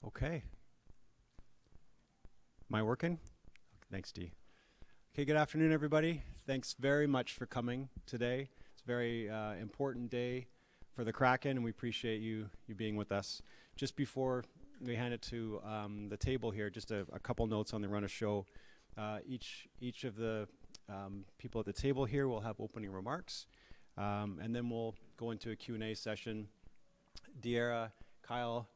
Okay. Am I working? Thanks, Dee. Okay, good afternoon, everybody. Thanks very much for coming today. It's a very important day for the Kraken, and we appreciate you being with us. Just before we hand it to the table here, just a couple notes on the run of show. Each of the people at the table here will have opening remarks, and then we'll go into a Q&A session. Deara, Kyle,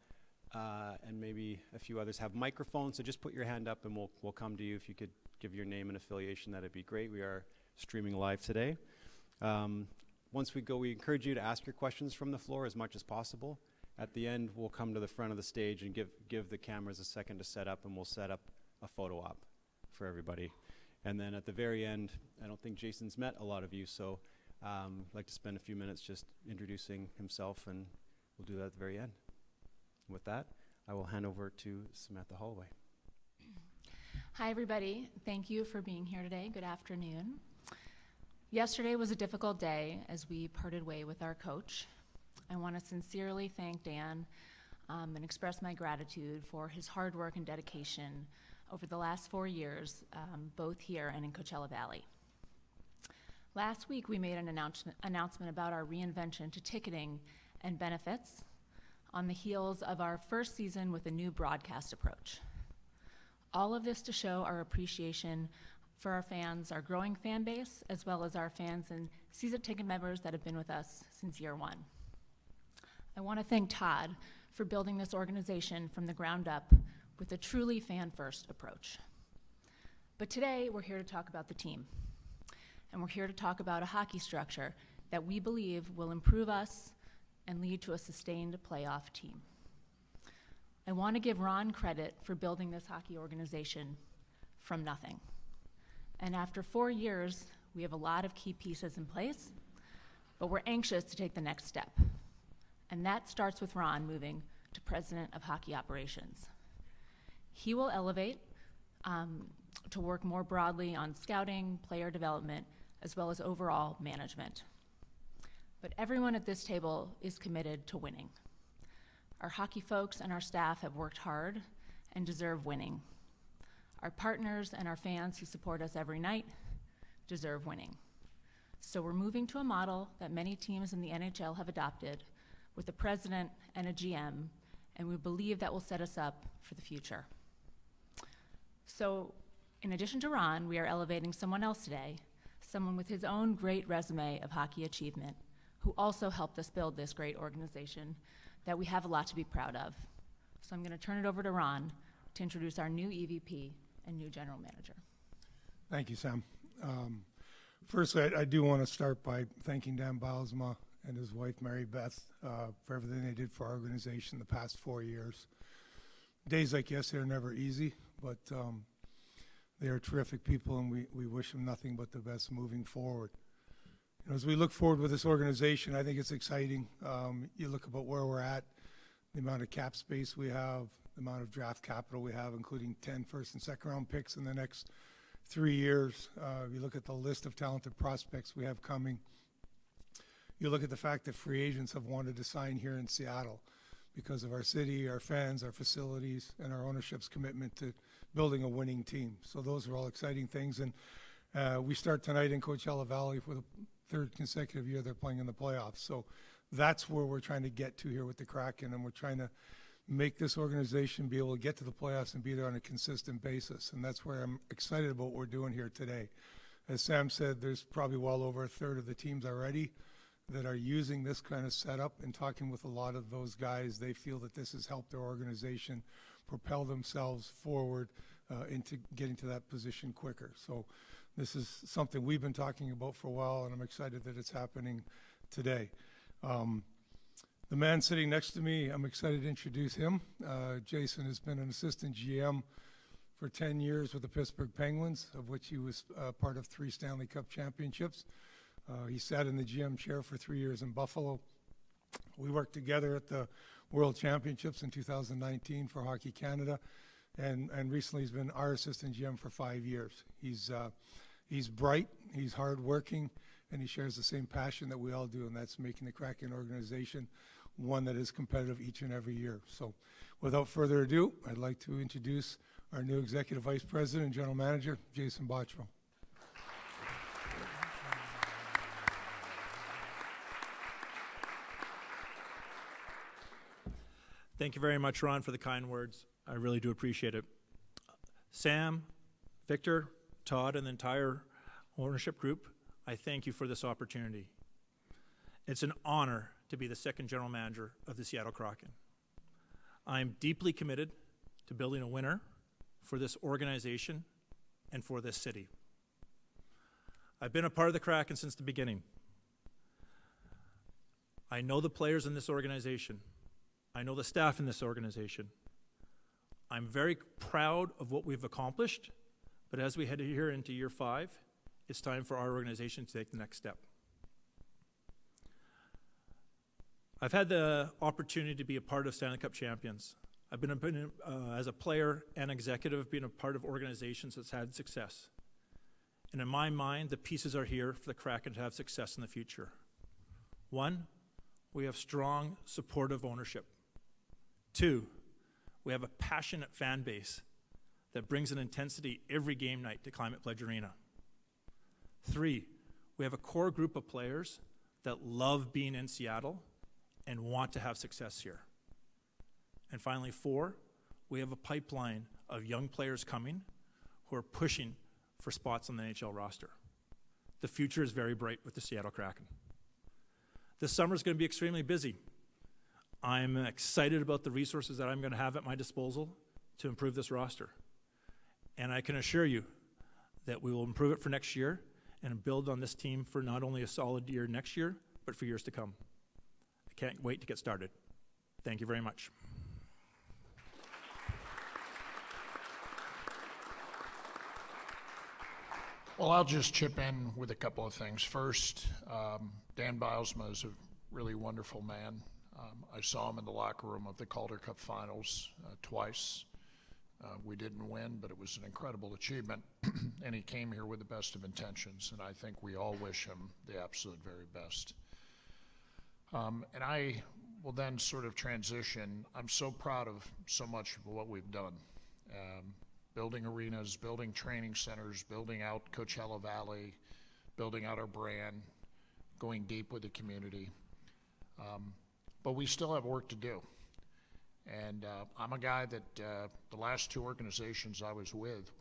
and maybe a few others have microphones, so just put your hand up and we'll come to you. If you could give your name and affiliation, that'd be great. We are streaming live today. Once we go, we encourage you to ask your questions from the floor as much as possible. At the end, we'll come to the front of the stage and give the cameras a second to set up, and we'll set up a photo op for everybody. And then at the very end, I don't think Jason's met a lot of you, so I'd like to spend a few minutes just introducing himself, and we'll do that at the very end. With that, I will hand over to Samantha Holloway. Hi, everybody. Thank you for being here today. Good afternoon. Yesterday was a difficult day as we parted way with our coach. I want to sincerely thank Dan and express my gratitude for his hard work and dedication over the last 4 years, both here and in Coachella Valley. Last week, we made an announcement about our reinvention to ticketing and benefits on the heels of our first season with a new broadcast approach. All of this to show our appreciation for our fans, our growing fan base, as well as our fans and season ticket members that have been with us since year one. I want to thank Todd for building this organization from the ground up with a truly fan-first approach. But today, we're here to talk about the team. And we're here to talk about a hockey structure that we believe will improve us and lead to a sustained playoff team. I want to give Ron credit for building this hockey organization from nothing. And after 4 years, we have a lot of key pieces in place, but we're anxious to take the next step. And that starts with Ron moving to President of Hockey Operations. He will elevate to work more broadly on scouting, player development, as well as overall management. But everyone at this table is committed to winning. Our hockey folks and our staff have worked hard and deserve winning. Our partners and our fans who support us every night deserve winning. So we're moving to a model that many teams in the NHL have adopted with a president and a GM, and we believe that will set us up for the future. So in addition to Ron, we are elevating someone else today, someone with his own great resume of hockey achievement, who also helped us build this great organization that we have a lot to be proud of. So I'm going to turn it over to Ron to introduce our new EVP and new general manager. Thank you, Sam. First, I do want to start by thanking Dan Bylsma and his wife, Mary Beth, for everything they did for our organization the past 4 years. Days like yesterday are never easy, but they are terrific people, and we wish them nothing but the best moving forward. You know, as we look forward with this organization, I think it's exciting. You look about where we're at, the amount of cap space we have, the amount of draft capital we have, including 10 first and second round picks in the next 3 years. You look at the list of talented prospects we have coming. You look at the fact that free agents have wanted to sign here in Seattle because of our city, our fans, our facilities, and our ownership's commitment to building a winning team. So those are all exciting things. And we start tonight in Coachella Valley for the third consecutive year they're playing in the playoffs. So that's where we're trying to get to here with the Kraken, and we're trying to make this organization be able to get to the playoffs and be there on a consistent basis. And that's where I'm excited about what we're doing here today. As Sam said, there's probably well over a third of the teams already that are using this kind of setup, and talking with a lot of those guys, they feel that this has helped their organization propel themselves forward into getting to that position quicker. So this is something we've been talking about for a while, and I'm excited that it's happening today. The man sitting next to me, I'm excited to introduce him. Jason has been an assistant GM for 10 years with the Pittsburgh Penguins, of which he was part of 3 Stanley Cup championships. He sat in the GM chair for 3 years in Buffalo. We worked together at the World Championships in 2019 for Hockey Canada, and recently he's been our assistant GM for 5 years. He's bright, he's hardworking, and he shares the same passion that we all do, and that's making the Kraken organization one that is competitive each and every year. So without further ado, I'd like to introduce our new Executive Vice President and General Manager, Jason Bottrell. Thank you very much, Ron, for the kind words. I really do appreciate it. Sam, Victor, Todd, and the entire ownership group, I thank you for this opportunity. It's an honor to be the second general manager of the Seattle Kraken. I'm deeply committed to building a winner for this organization and for this city. I've been a part of the Kraken since the beginning. I know the players in this organization. I know the staff in this organization. I'm very proud of what we've accomplished, but as we head here into year 5, it's time for our organization to take the next step. I've had the opportunity to be a part of Stanley Cup champions. I've been as a player and executive, being a part of organizations that's had success. And in my mind, the pieces are here for the Kraken to have success in the future. 1, we have strong, supportive ownership. 2, we have a passionate fan base that brings an intensity every game night to Climate Pledge Arena. 3, we have a core group of players that love being in Seattle and want to have success here. And finally, 4, we have a pipeline of young players coming who are pushing for spots on the NHL roster. The future is very bright with the Seattle Kraken. This summer is going to be extremely busy. I'm excited about the resources that I'm going to have at my disposal to improve this roster. And I can assure you that we will improve it for next year and build on this team for not only a solid year next year, but for years to come. I can't wait to get started. Thank you very much. Well, I'll just chip in with a couple of things. First, Dan Bilesma is a really wonderful man. I saw him in the locker room of the Calder Cup Finals twice. We didn't win, but it was an incredible achievement, and he came here with the best of intentions, and I think we all wish him the absolute very best. And I will then sort of transition. I'm so proud of so much of what we've done. Building arenas, building training centers, building out Coachella Valley, building out our brand, going deep with the community. But we still have work to do. And I'm a guy that the last 2 organizations I was with,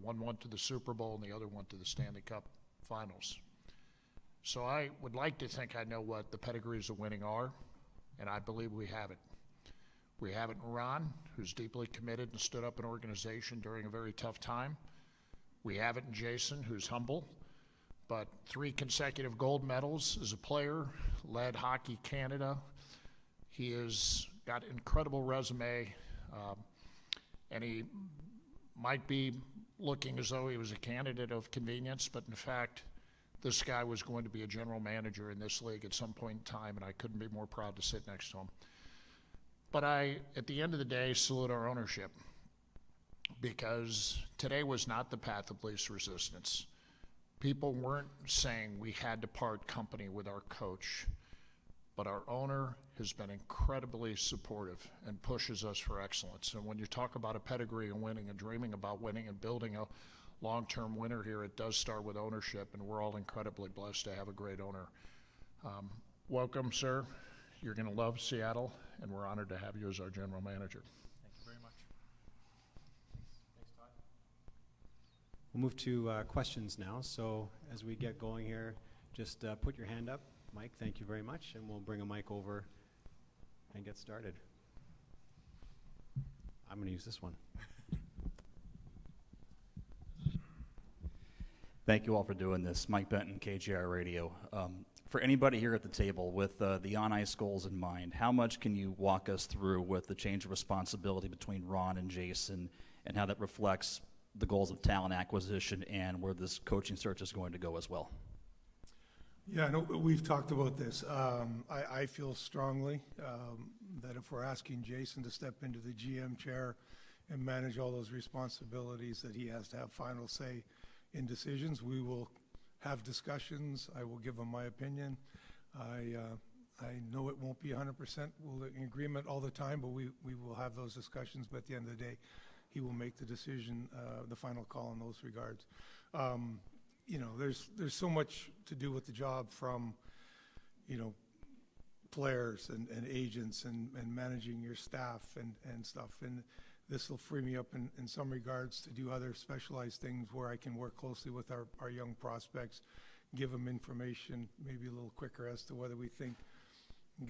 one went to the Super Bowl and the other went to the Stanley Cup Finals. So I would like to think I know what the pedigrees of winning are, and I believe we have it. We have it in Ron, who's deeply committed and stood up an organization during a very tough time. We have it in Jason, who's humble, but 3 consecutive gold medals as a player, led Hockey Canada. He has got an incredible resume, and he might be looking as though he was a candidate of convenience, but in fact, this guy was going to be a general manager in this league at some point in time, and I couldn't be more proud to sit next to him. But I, at the end of the day, salute our ownership, because today was not the path of least resistance. People weren't saying we had to part company with our coach, but our owner has been incredibly supportive and pushes us for excellence. And when you talk about a pedigree and winning and dreaming about winning and building a long-term winner here, it does start with ownership, and we're all incredibly blessed to have a great owner. Welcome, sir. You're going to love Seattle, and we're honored to have you as our general manager. Thank you very much. Thanks, Todd. We'll move to questions now. So as we get going here, just put your hand up. Mike, thank you very much, and we'll bring a mic over and get started. I'm going to use this one. Thank you all for doing this. Mike Benton, KGR Radio. For anybody here at the table with the on-ice goals in mind, how much can you walk us through with the change of responsibility between Ron and Jason and how that reflects the goals of talent acquisition and where this coaching search is going to go as well? Yeah, no, we've talked about this. I feel strongly that if we're asking Jason to step into the GM chair and manage all those responsibilities, that he has to have final say in decisions. We will have discussions. I will give him my opinion. I know it it won't be 100% we'll in agreement all the time, but we will have those discussions. But at the end of the day, he will make the decision, the final call in those regards. You know, there's so much to do with the job, from, you know, players and agents and managing your staff and stuff. And this will free me up in some regards to do other specialized things where I can work closely with our young prospects, give them information maybe a little quicker as to whether we think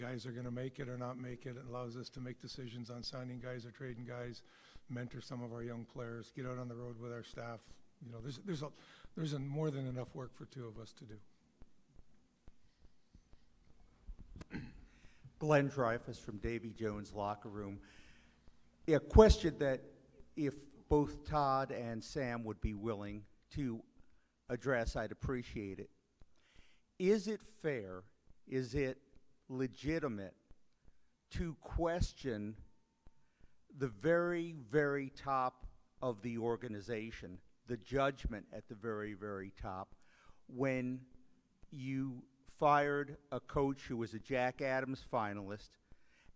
guys are going to make it or not make it. It allows us to make decisions on signing guys or trading guys, mentor some of our young players, get out on the road with our staff. You know, there's more than enough work for two of us to do. Glenn Dreyfus from Davy Jones Locker Room. A question that, if both Todd and Sam would be willing to address, I'd appreciate it. Is it fair, is it legitimate to question the very, very top of the organization, the judgment at the very, very top, when you fired a coach who was a Jack Adams finalist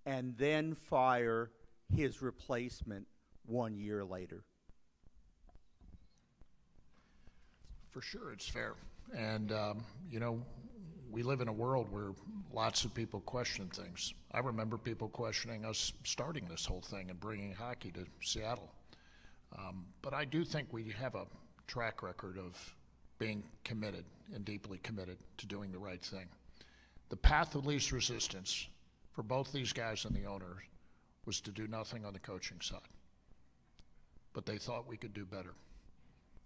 and then fire his replacement 1 year later? For sure, it's fair. And, you know, we live in a world where lots of people question things. I remember people questioning us starting this whole thing and bringing hockey to Seattle. But I do think we have a track record of being committed and deeply committed to doing the right thing. The path of least resistance for both these guys and the owner was to do nothing on the coaching side. But they thought we could do better.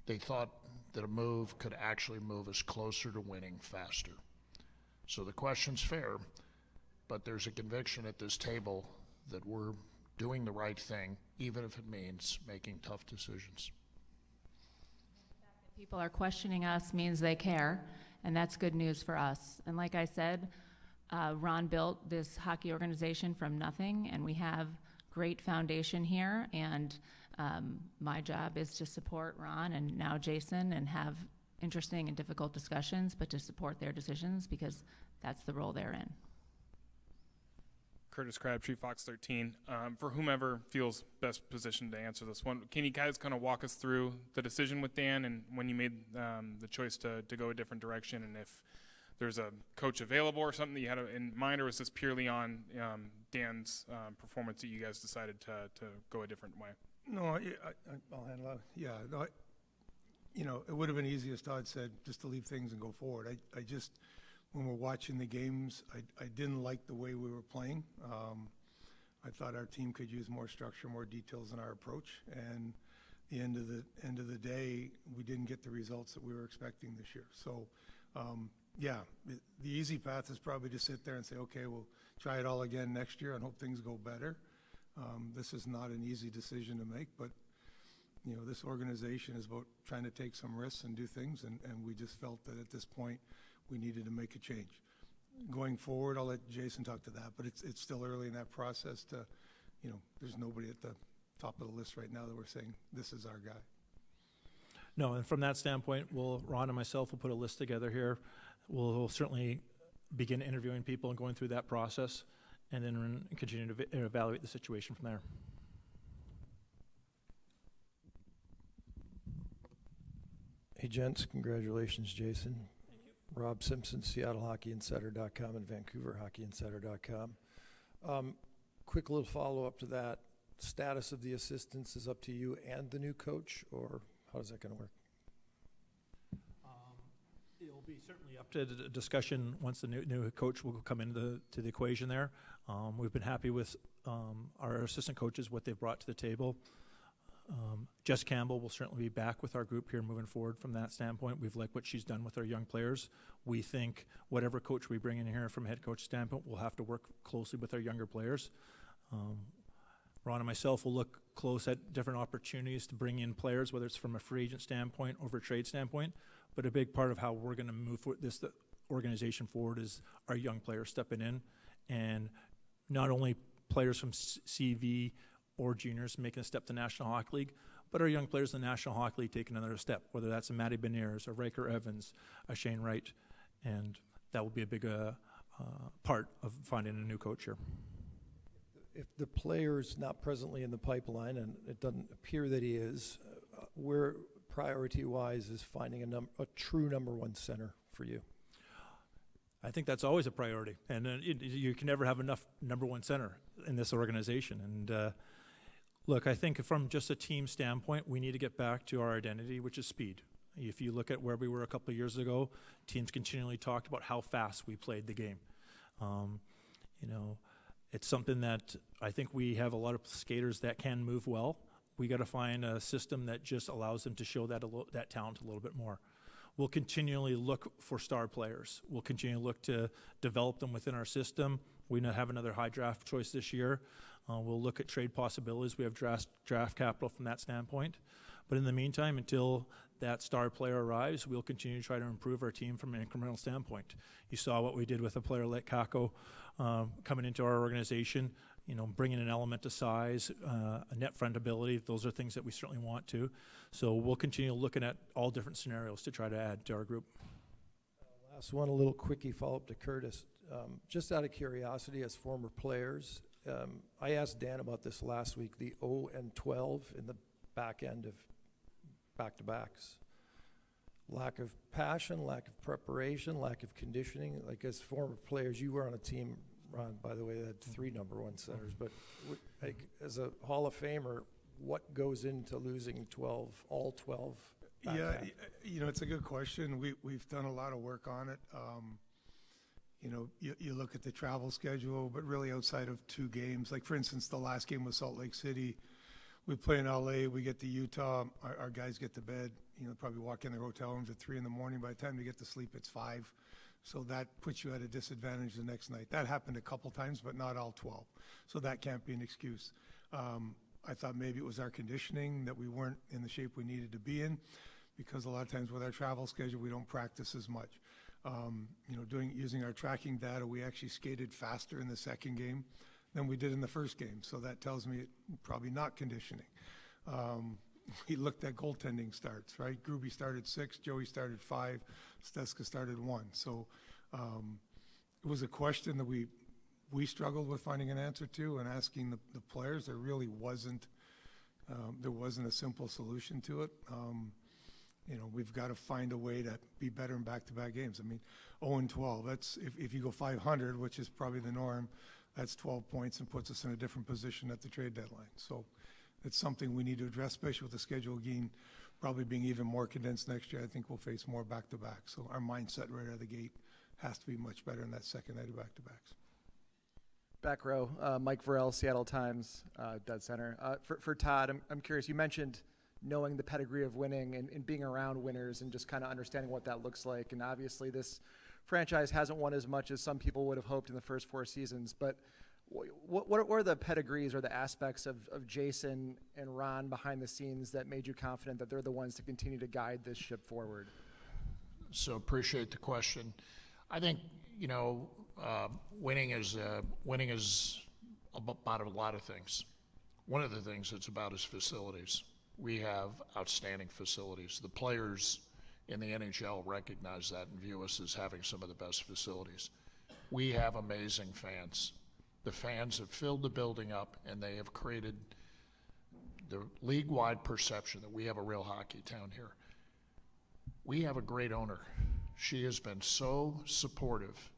They thought that a move could actually move us closer to winning faster. So the question's fair, but there's a conviction at this table that we're doing the right thing, even if it means making tough decisions. People are questioning us means they care, and that's good news for us. And like I said, Ron built this hockey organization from nothing, and we have great foundation here, and my job is to support Ron and now Jason and have interesting and difficult discussions, but to support their decisions because that's the role they're in. Curtis Crabtree, Fox 13. For whomever feels best positioned to answer this one, can you guys kind of walk us through the decision with Dan and when you made the choice to go a different direction, and if there's a coach available or something that you had in mind, or was this purely on Dan's performance that you guys decided to go a different way? No, I'll handle it. Yeah, no, you know, it would have been easy, as Todd said, just to leave things and go forward. I just, when we're watching the games, I didn't like the way we were playing. I thought our team could use more structure, more details in our approach, and the end of the day, we didn't get the results that we were expecting this year. So, yeah, the easy path is probably to sit there and say, okay, we'll try it all again next year and hope things go better. This is not an easy decision to make, but you know, this organization is about trying to take some risks and do things, and we just felt that at this point we needed to make a change. Going forward, I'll let Jason talk to that, but it's still early in that process to, you know, there's nobody at the top of the list right now that we're saying this is our guy. No, and from that standpoint, Ron and myself will put a list together here. We'll certainly begin interviewing people and going through that process, and then continue to evaluate the situation from there. Hey, gents, congratulations, Jason. Thank you. Rob Simpson, SeattleHockeyInsider.com and VancouverHockeyInsider.com. Quick little follow-up to that. Status of the assistants is up to you and the new coach, or how's that going to work? It'll be certainly up to the discussion once the new coach will come into the equation there. We've been happy with our assistant coaches, what they've brought to the table. Jess Campbell will certainly be back with our group here moving forward from that standpoint. We've liked what she's done with our young players. We think whatever coach we bring in here from a head coach standpoint, we'll have to work closely with our younger players. Ron and myself will look close at different opportunities to bring in players, whether it's from a free agent standpoint or a trade standpoint. But a big part of how we're going to move this organization forward is our young players stepping in, and not only players from CV or juniors making a step to National Hockey League, but our young players in the National Hockey League taking another step, whether that's a Matty Beniers, a Riker Evans, a Shane Wright, and that will be a big part of finding a new coach here. If the player's not presently in the pipeline, and it doesn't appear that he is, where priority-wise is finding a true number one center for you? I think that's always a priority, and you can never have enough number one center in this organization. And look, I think from just a team standpoint, we need to get back to our identity, which is speed. If you look at where we were a couple of years ago, teams continually talked about how fast we played the game. It's something that I think we have a lot of skaters that can move well. We got to find a system that just allows them to show that talent a little bit more. We'll continually look for star players. We'll continue to look to develop them within our system. We now have another high draft choice this year. We'll look at trade possibilities. We have draft capital from that standpoint. But in the meantime, until that star player arrives, we'll continue to try to improve our team from an incremental standpoint. You saw what we did with a player like Kako coming into our organization, bringing an element of size, a net front ability. Those are things that we certainly want to. So we'll continue looking at all different scenarios to try to add to our group. Last one, a little quickie follow-up to Curtis. Just out of curiosity, as former players, I asked Dan about this last week, the 0-12 in the back end of back-to-backs. Lack of passion, lack of preparation, lack of conditioning. Like, as former players, you were on a team, Ron, by the way, that had 3 number one centers. But as a Hall of Famer, what goes into losing all 12 back-to-back? Yeah, it's a good question. We've done a lot of work on it. You look at the travel schedule, but really outside of 2 games, like for instance, the last game was Salt Lake City. We play in LA, we get to Utah, our guys get to bed, probably walk in their hotel rooms at 3 a.m. By the time they get to sleep, it's 5. So that puts you at a disadvantage the next night. That happened a couple times, but not all 12. So that can't be an excuse. I thought maybe it was our conditioning, that we weren't in the shape we needed to be in, because a lot of times with our travel schedule, we don't practice as much. Using our tracking data, we actually skated faster in the second game than we did in the first game. So that tells me probably not conditioning. We looked at goaltending starts, right? Gruby started 6, Joey started 5, Steska started 1. So it was a question that we struggled with finding an answer to and asking the players. There really wasn't a simple solution to it. We've got to find a way to be better in back-to-back games. 0-12, that's if you go 500, which is probably the norm, that's 12 points and puts us in a different position at the trade deadline. So it's something we need to address, especially with the schedule again probably being even more condensed next year. I think we'll face more back-to-back. So our mindset right out of the gate has to be much better in that second night of back-to-backs. Back row, Mike Varell, Seattle Times, Dead Center. For Todd, I'm curious, you mentioned knowing the pedigree of winning and being around winners and just kind of understanding what that looks like. And obviously this franchise hasn't won as much as some people would have hoped in the first 4 seasons. But what are the pedigrees or the aspects of Jason and Ron behind the scenes that made you confident that they're the ones to continue to guide this ship forward? So appreciate the question. I think, winning is about a lot of things. One of the things it's about is facilities. We have outstanding facilities. The players in the NHL recognize that and view us as having some of the best facilities. We have amazing fans. The fans have filled the building up, and they have created the league-wide perception that we have a real hockey town here. We have a great owner. She has been so supportive,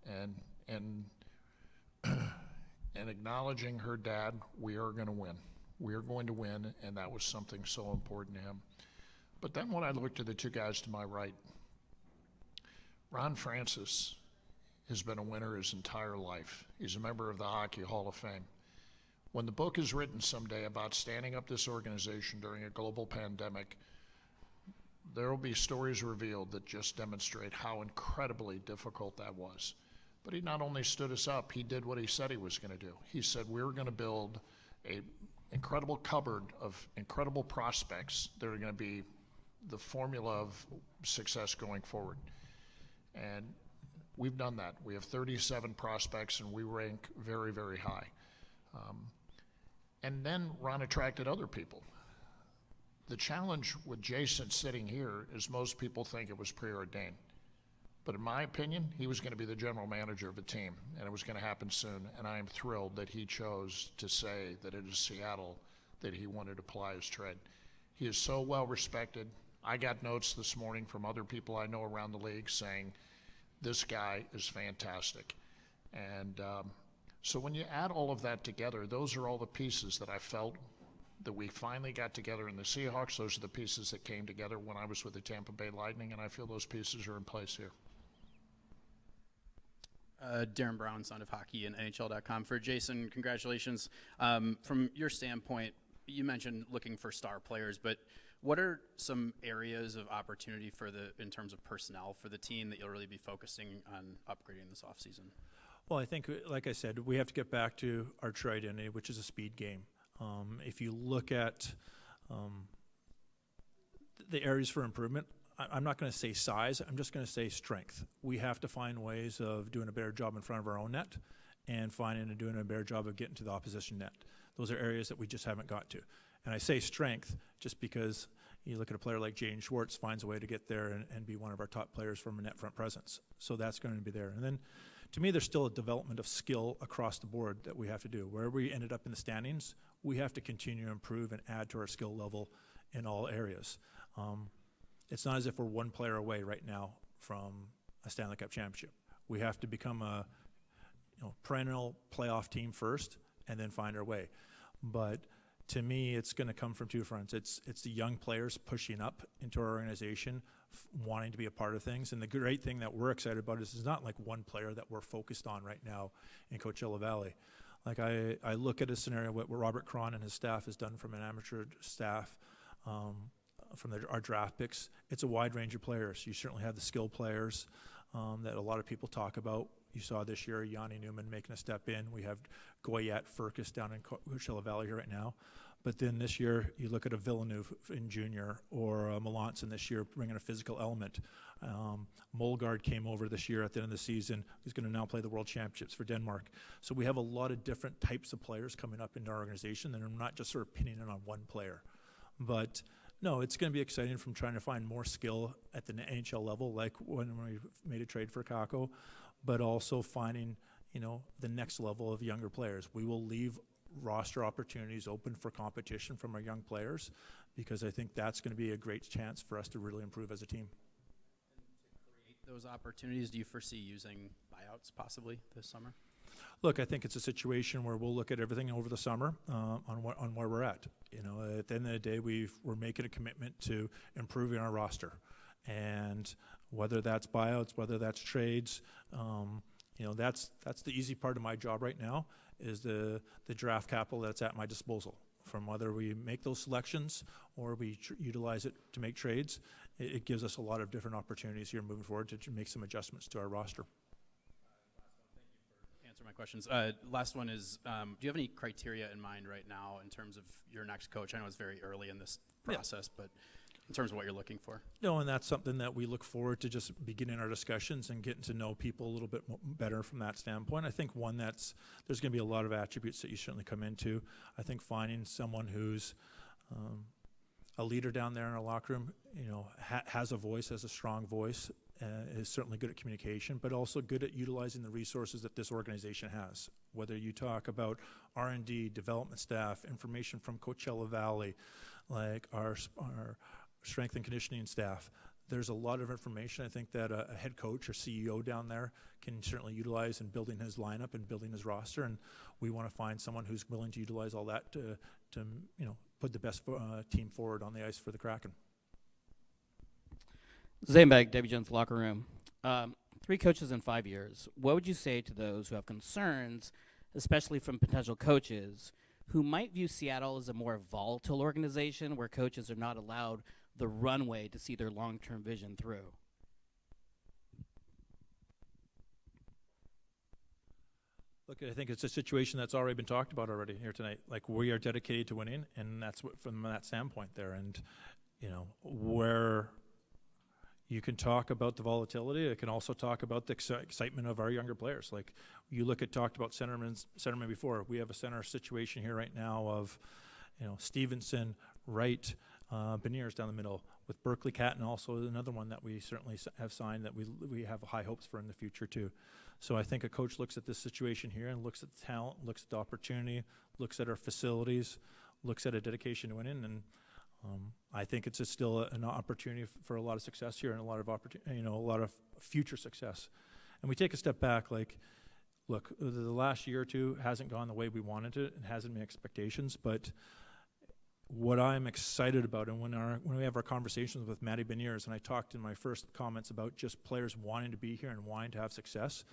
and acknowledging her dad, we are going to win. We are going to win, and that was something so important to him. But then when I looked at the 2 guys to my right, Ron Francis has been a winner his entire life. He's a member of the Hockey Hall of Fame. When the book is written someday about standing up this organization during a global pandemic, there will be stories revealed that just demonstrate how incredibly difficult that was. But he not only stood us up, he did what he said he was going to do. He said, we're going to build an incredible cupboard of incredible prospects that are going to be the formula of success going forward. And we've done that. We have 37 prospects, and we rank very, very high. And then Ron attracted other people. The challenge with Jason sitting here is most people think it was preordained. But in my opinion, he was going to be the general manager of a team, and it was going to happen soon. And I am thrilled that he chose to say that it is Seattle that he wanted to ply his trade. He is so well respected. I got notes this morning from other people I know around the league saying, this guy is fantastic. And so when you add all of that together, those are all the pieces that I felt that we finally got together in the Seahawks. Those are the pieces that came together when I was with the Tampa Bay Lightning, and I feel those pieces are in place here. Darren Brown, Son of Hockey, and NHL.com. For Jason, congratulations. From your standpoint, you mentioned looking for star players, but what are some areas of opportunity in terms of personnel for the team that you'll really be focusing on upgrading this offseason? Well, I think, like I said, we have to get back to our true identity, which is a speed game. If you look at the areas for improvement, I'm not going to say size, I'm just going to say strength. We have to find ways of doing a better job in front of our own net and finding and doing a better job of getting to the opposition net. Those are areas that we just haven't got to. And I say strength just because you look at a player like Jaden Schwartz finds a way to get there and be one of our top players from a net front presence. So that's going to be there. And then to me, there's still a development of skill across the board that we have to do. Where we ended up in the standings, we have to continue to improve and add to our skill level in all areas. It's not as if we're one player away right now from a Stanley Cup championship. We have to become a perennial playoff team first and then find our way. But to me, it's going to come from two fronts. It's the young players pushing up into our organization, wanting to be a part of things. And the great thing that we're excited about is it's not like one player that we're focused on right now in Coachella Valley. Like I look at a scenario what Robert Cron and his staff has done from an amateur staff, from our draft picks. It's a wide range of players. You certainly have the skill players that a lot of people talk about. You saw this year Yanni Newman making a step in. We have Goyette Furcus down in Coachella Valley here right now. But then this year, you look at a Villeneuve in junior or a Melanson this year bringing a physical element. Molgaard came over this year at the end of the season. He's going to now play the World Championships for Denmark. So we have a lot of different types of players coming up into our organization, and I'm not just sort of pinning it on one player. But no, it's going to be exciting from trying to find more skill at the NHL level, like when we made a trade for Kako, but also finding, the next level of younger players. We will leave roster opportunities open for competition from our young players because I think that's going to be a great chance for us to really improve as a team. And to create those opportunities, do you foresee using buyouts possibly this summer? Look, I think it's a situation where we'll look at everything over the summer on where we're at. At the end of the day, we're making a commitment to improving our roster, and whether that's buyouts, whether that's trades, that's the easy part of my job right now is the draft capital that's at my disposal. From whether we make those selections or we utilize it to make trades, it gives us a lot of different opportunities here moving forward to make some adjustments to our roster. Answer my questions. Last one is, do you have any criteria in mind right now in terms of your next coach? I know it's very early in this process, but in terms of what you're looking for? No, and that's something that we look forward to just beginning our discussions and getting to know people a little bit better from that standpoint. I think there's going to be a lot of attributes that you certainly come into. I think finding someone who's a leader down there in our locker room, has a voice, has a strong voice, is certainly good at communication, but also good at utilizing the resources that this organization has. Whether you talk about R&D, development staff, information from Coachella Valley, like our strength and conditioning staff, there's a lot of information I think that a head coach or CEO down there can certainly utilize in building his lineup and building his roster, and we want to find someone who's willing to utilize all that to put the best team forward on the ice for the Kraken. Zambag, Debbie Jones locker room. 3 coaches in 5 years. What would you say to those who have concerns, especially from potential coaches, who might view Seattle as a more volatile organization where coaches are not allowed the runway to see their long-term vision through? Look, I think it's a situation that's already been talked about already here tonight. Like, we are dedicated to winning, and that's what, from that standpoint there. And, where you can talk about the volatility, I can also talk about the excitement of our younger players. Like, you talked about centerman before. We have a center situation here right now of, Stevenson, Wright, Beniers down the middle. with Berkeley Cat, and also another one that we certainly have signed that we have high hopes for in the future too. So I think a coach looks at this situation here and looks at the talent, looks at the opportunity, looks at our facilities, looks at a dedication to winning, and I think it's still an opportunity for a lot of success here and a lot of a lot of future success. And we take a step back, like, look, the last year or two hasn't gone the way we wanted it and hasn't met expectations, but what I'm excited about, and when we have our conversations with Matty Beniers, and I talked in my first comments about just players wanting to be here and wanting to have success,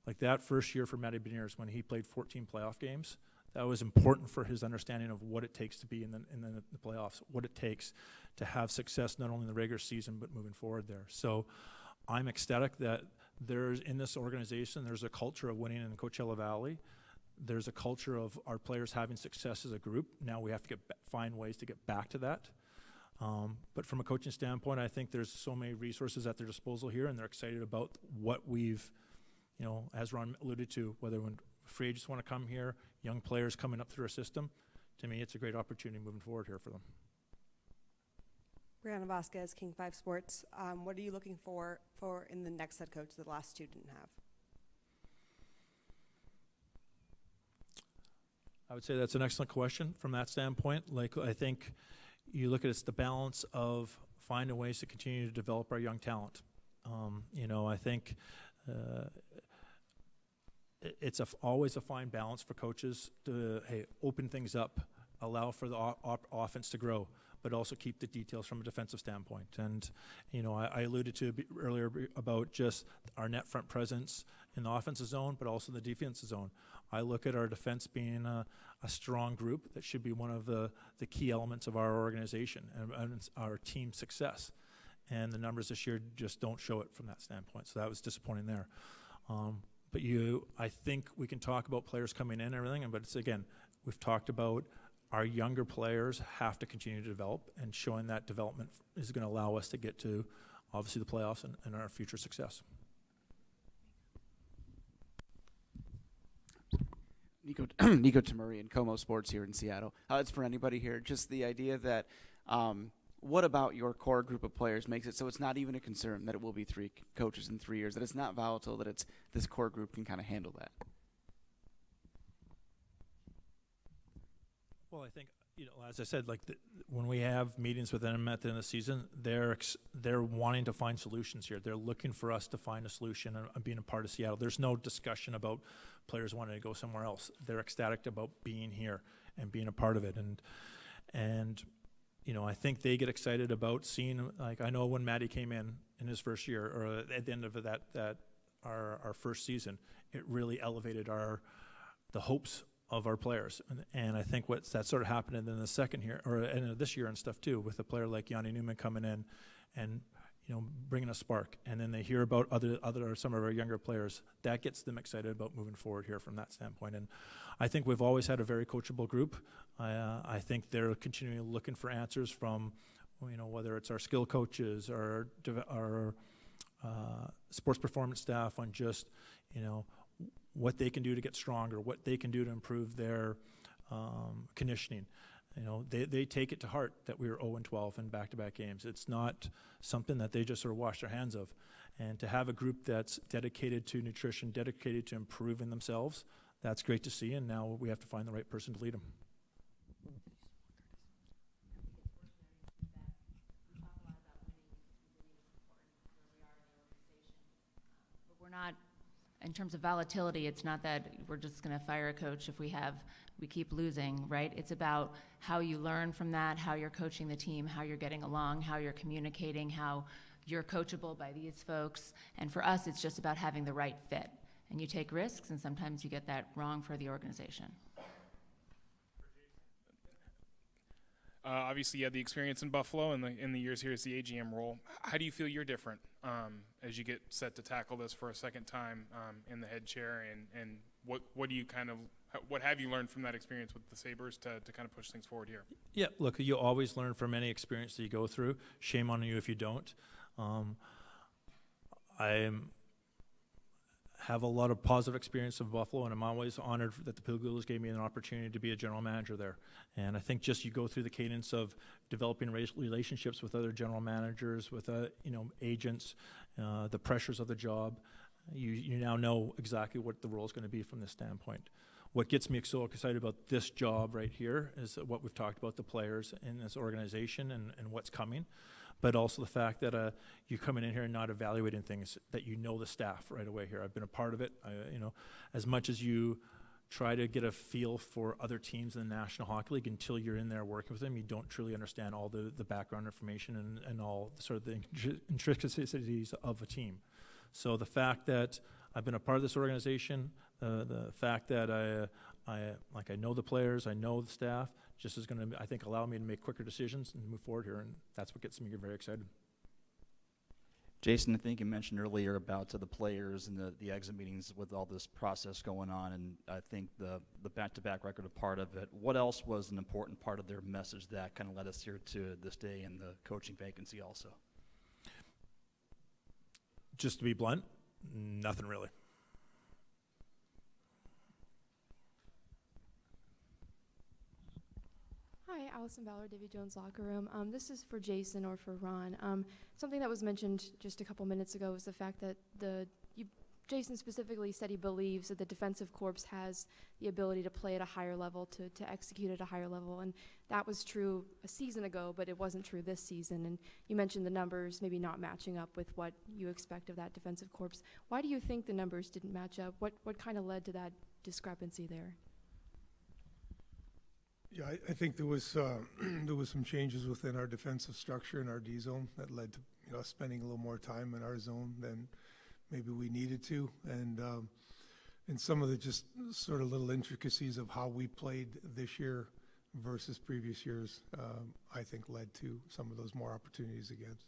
like that first year for Matty Beniers when he played 14 playoff games, that was important for his understanding of what it takes to be in the playoffs, what it takes to have success not only in the regular season but moving forward there. So I'm ecstatic that there's in this organization, there's a culture of winning in Coachella Valley. There's a culture of our players having success as a group. Now we have to find ways to get back to that. But from a coaching standpoint, I think there's so many resources at their disposal here, and they're excited about what we've, as Ron alluded to, whether when free agents want to come here, young players coming up through our system, to me, it's a great opportunity moving forward here for them. Brianna Vasquez, King 5 Sports. What are you looking for in the next head coach that the last two didn't have? I would say that's an excellent question from that standpoint. Like, I think you look at it's the balance of finding ways to continue to develop our young talent. I think it's always a fine balance for coaches to, open things up, allow for the offense to grow, but also keep the details from a defensive standpoint. And, I alluded to earlier about just our net front presence in the offensive zone, but also the defensive zone. I look at our defense being a strong group that should be one of the key elements of our organization and our team success. And the numbers this year just don't show it from that standpoint. So that was disappointing there. But I think we can talk about players coming in and everything, but it's, again, we've talked about our younger players have to continue to develop, and showing that development is going to allow us to get to, obviously, the playoffs and our future success. Nico Tamuri and Como Sports here in Seattle. It's for anybody here. Just the idea that what about your core group of players makes it so it's not even a concern that it will be three coaches in 3 years, that it's not volatile, that it's this core group can kind of handle that? Well, I think, as I said, like when we have meetings with them at the end of the season, they're wanting to find solutions here. They're looking for us to find a solution and being a part of Seattle. There's no discussion about players wanting to go somewhere else. They're ecstatic about being here and being a part of it. And I think they get excited about seeing, like, I know when Matty came in his first year, or at the end of our first season, it really elevated the hopes of our players. And I think that sort of happened in the second year, or this year and stuff too, with a player like Yanni Newman coming in and bringing a spark. And then they hear about some of our younger players. That gets them excited about moving forward here from that standpoint. And I think we've always had a very coachable group. I think they're continually looking for answers from, whether it's our skill coaches or our sports performance staff on just, what they can do to get stronger, what they can do to improve their conditioning. They take it to heart that we were 0-12 in back-to-back games. It's not something that they just sort of wash their hands of. And to have a group that's dedicated to nutrition, dedicated to improving themselves, that's great to see, and now we have to find the right person to lead them. We're not, in terms of volatility, it's not that we're just going to fire a coach if we keep losing, right? It's about how you learn from that, how you're coaching the team, how you're getting along, how you're communicating, how you're coachable by these folks. And for us, it's just about having the right fit. And you take risks, and sometimes you get that wrong for the organization. Obviously, you had the experience in Buffalo and in the years here as the AGM role. How do you feel you're different as you get set to tackle this for a second time in the head chair? And what do you what have you learned from that experience with the Sabres to kind of push things forward here? Yeah, look, you always learn from any experience that you go through. Shame on you if you don't. I'm have a lot of positive experience in Buffalo, and I'm always honored that the Pilgrims gave me an opportunity to be a general manager there. And I think just you go through the cadence of developing relationships with other general managers, with agents, the pressures of the job. You now know exactly what the role is going to be from this standpoint. What gets me so excited about this job right here is what we've talked about, the players in this organization and what's coming, but also the fact that you're coming in here and not evaluating things, that you know the staff right away here. I've been a part of it. As much as you try to get a feel for other teams in the National Hockey League, until you're in there working with them, you don't truly understand all the background information and all sort of the intricacies of a team. So the fact that I've been a part of this organization, the fact that I know the players, I know the staff, just is going to, I think, allow me to make quicker decisions and move forward here, and that's what gets me very excited. Jason, I think you mentioned earlier about the players and the exit meetings with all this process going on, and I think the back-to-back record a part of it. What else was an important part of their message that kind of led us here to this day and the coaching vacancy also? Just to be blunt, nothing really. Hi, Allison Ballard, Davy Jones Locker Room. This is for Jason or for Ron. Something that was mentioned just a couple minutes ago was the fact that Jason specifically said he believes that the defensive corps has the ability to play at a higher level, to execute at a higher level, and that was true a season ago, but it wasn't true this season. And you mentioned the numbers maybe not matching up with what you expect of that defensive corps. Why do you think the numbers didn't match up? What kind of led to that discrepancy there? Yeah, I think there was some changes within our defensive structure in our D zone that led to us spending a little more time in our zone than maybe we needed to, and some of the just sort of little intricacies of how we played this year versus previous years, I think led to some of those more opportunities against.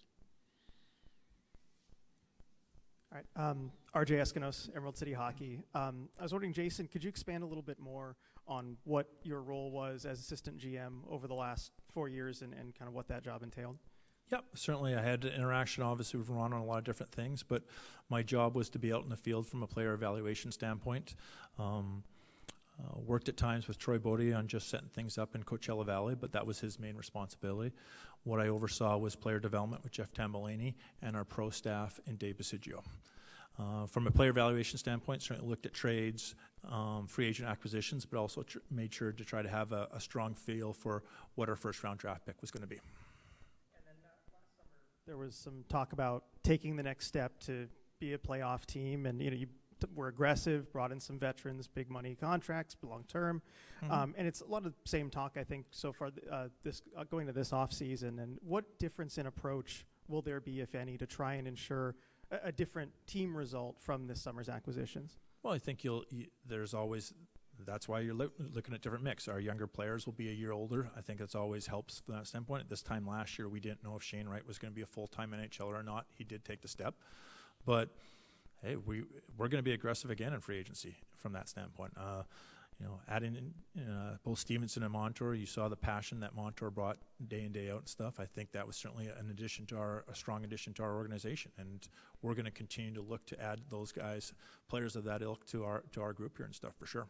All right, RJ Eskinos, Emerald City Hockey. I was wondering, Jason, could you expand a little bit more on what your role was as assistant GM over the last 4 years and kind of what that job entailed? Yep, certainly I had interaction obviously with Ron on a lot of different things, but my job was to be out in the field from a player evaluation standpoint. Worked at times with Troy Bodie on just setting things up in Coachella Valley, but that was his main responsibility. What I oversaw was player development with Jeff Tambolini and our pro staff in Dave Basigio. From a player evaluation standpoint, certainly looked at trades, free agent acquisitions, but also made sure to try to have a strong feel for what our first round draft pick was going to be. And then last summer, there was some talk about taking the next step to be a playoff team, and you were aggressive, brought in some veterans, big money contracts, long term, and it's a lot of the same talk I think so far going to this off season. And what difference in approach will there be, if any, to try and ensure a different team result from this summer's acquisitions? Well, I think there's always, that's why you're looking at different mix. Our younger players will be a year older. I think it's always helps from that standpoint. At this time last year, we didn't know if Shane Wright was going to be a full-time NHLer or not. He did take the step, but hey, we're going to be aggressive again in free agency from that standpoint. Adding in both Stevenson and Montour, you saw the passion that Montour brought day in, day out and stuff. I think that was certainly a strong addition to our organization, and we're going to continue to look to add those guys, players of that ilk, to our group here and stuff for sure.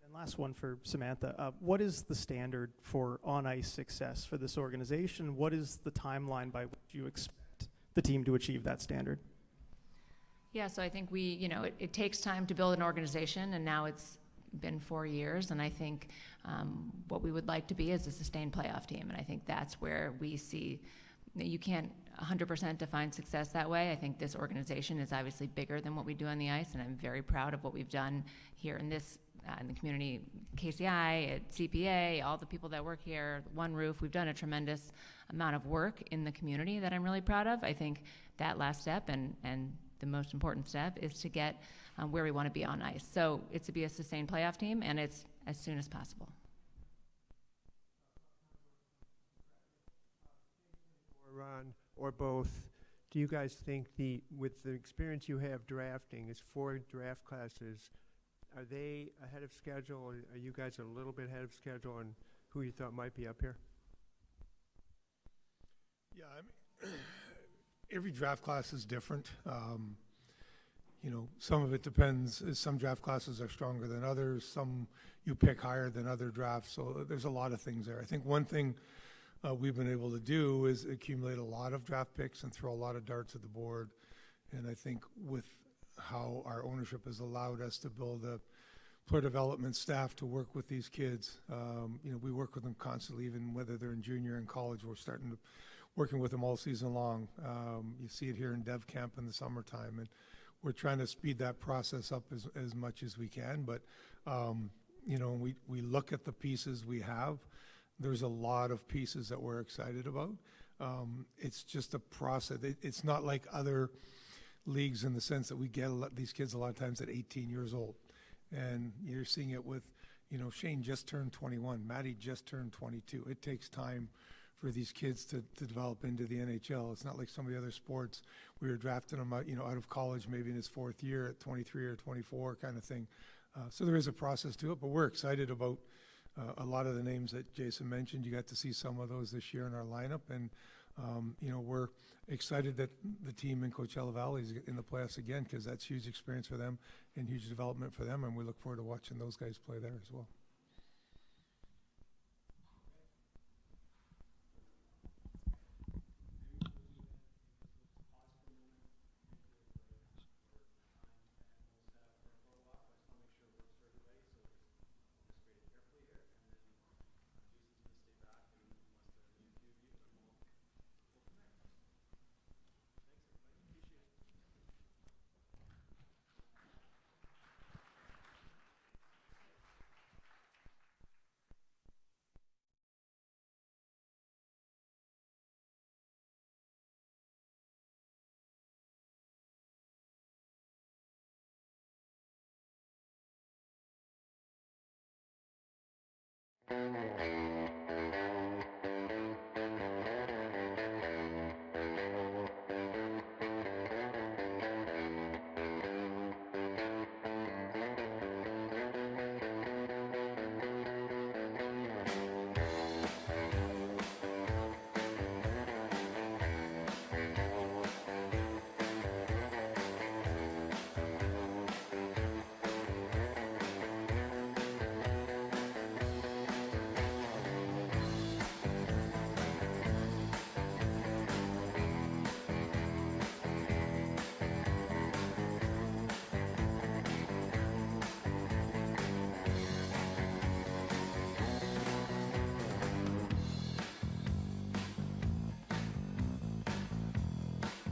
And last one for Samantha. What is the standard for on-ice success for this organization? What is the timeline by which you expect the team to achieve that standard? Yeah, so I think it takes time to build an organization, and now it's been 4 years, and I think what we would like to be is a sustained playoff team, and I think that's where we see that you can't 100% define success that way. I think this organization is obviously bigger than what we do on the ice, and I'm very proud of what we've done here in the community, KCI, at CPA, all the people that work here, One Roof. We've done a tremendous amount of work in the community that I'm really proud of. I think that last step and the most important step is to get where we want to be on ice. So it's to be a sustained playoff team, and it's as soon as possible. Or Ron, or both, do you guys think with the experience you have drafting, is 4 draft classes, are they ahead of schedule, or are you guys a little bit ahead of schedule on who you thought might be up here? Yeah, I mean, every draft class is different. some of it depends. Some draft classes are stronger than others. Some you pick higher than other drafts. So there's a lot of things there. I think one thing we've been able to do is accumulate a lot of draft picks and throw a lot of darts at the board. And I think with how our ownership has allowed us to build a player development staff to work with these kids, we work with them constantly, even whether they're in junior and college. We're working with them all season long. You see it here in Dev Camp in the summertime, and we're trying to speed that process up as much as we can. But we look at the pieces we have. There's a lot of pieces that we're excited about. It's just a process. It's not like other leagues in the sense that we get these kids a lot of times at 18 years old. And you're seeing it with, Shane just turned 21. Maddie just turned 22. It takes time for these kids to develop into the NHL. It's not like some of the other sports. We were drafting them out, out of college, maybe in his fourth year at 23 or 24 kind of thing. So there is a process to it, but we're excited about a lot of the names that Jason mentioned. You got to see some of those this year in our lineup, and we're excited that the team in Coachella Valley is in the playoffs again, because that's huge experience for them and huge development for them, and we look forward to watching those guys play there as well.